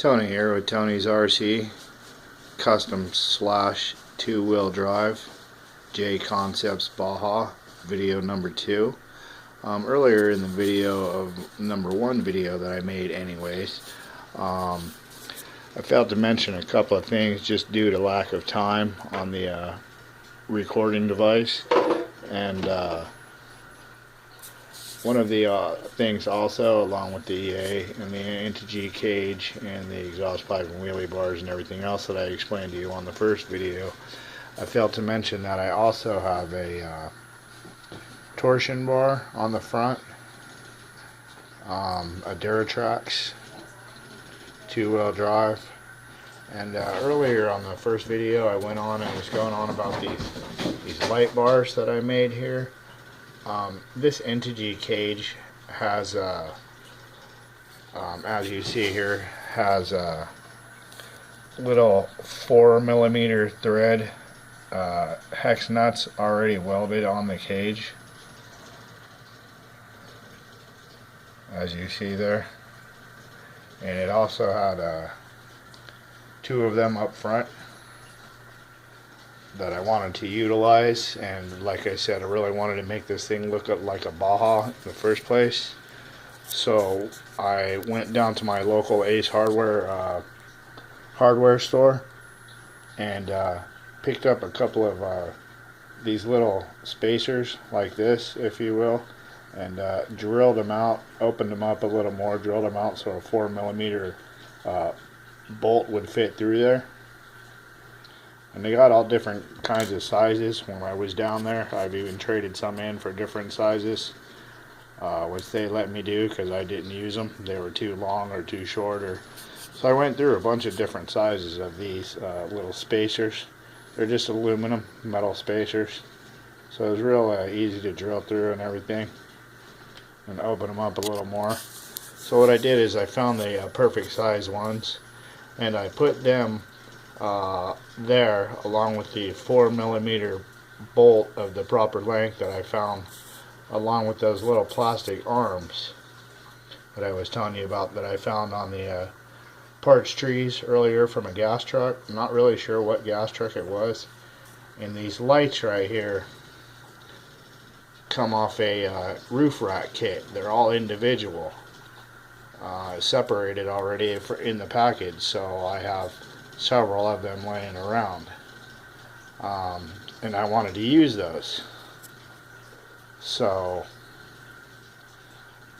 Tony here with Tony's RC Custom Slash 2-wheel drive J Concepts Baja video number 2. Earlier in the video of number 1 video that I made anyways, I failed to mention a couple of things just due to lack of time on the recording device, and one of the things also, along with the EA and the anti-G cage and the exhaust pipe and wheelie bars and everything else that I explained to you on the first video, I failed to mention that I also have a torsion bar on the front, a Traxxas 2-wheel drive, and earlier on the first video I went on and was going on about these light bars that I made here. This anti-G cage has, as you see here, has a little 4mm thread hex nuts already welded on the cage, as you see there, and it also had 2 of them up front that I wanted to utilize. And like I said, I really wanted to make this thing look like a Baja in the first place, so I went down to my local Ace hardware store and picked up a couple of these little spacers like this, if you will, and drilled them out, opened them up a little more, drilled them out so a 4mm bolt would fit through there. And they got all different kinds of sizes. When I was down there, I've even traded some in for different sizes, which they let me do because I didn't use them. They were too long or too short. So I went through a bunch of different sizes of these little spacers. They're just aluminum metal spacers, so it was real easy to drill through and everything, and open them up a little more. So what I did is I found the perfect size ones, and I put them there along with the 4mm bolt of the proper length that I found, along with those little plastic arms that I was telling you about that I found on the parts trees earlier from a gas truck. I'm not really sure what gas truck it was. And these lights right here come off a roof rack kit. They're all individual, separated already in the package, so I have several of them laying around, and I wanted to use those. So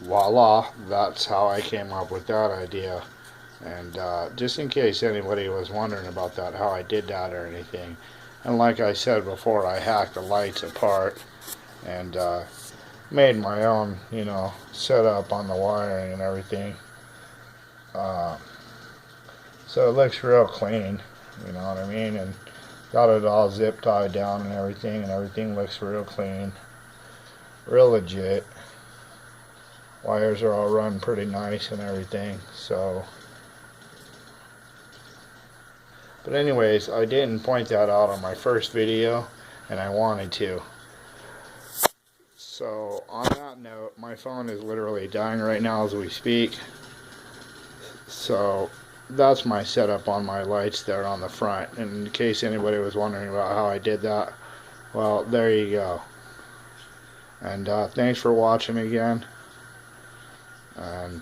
voila, that's how I came up with that idea. And just in case anybody was wondering about that, how I did that or anything, and like I said before, I hacked the lights apart and made my own, setup on the wiring and everything. So it looks real clean, you know what I mean, and got it all zip tied down and everything looks real clean, real legit. Wires are all run pretty nice and everything. So, but anyways, I didn't point that out on my first video, and I wanted to. So on that note, my phone is literally dying right now as we speak. So that's my setup on my lights there on the front. And in case anybody was wondering about how I did that, well, there you go. And thanks for watching again. And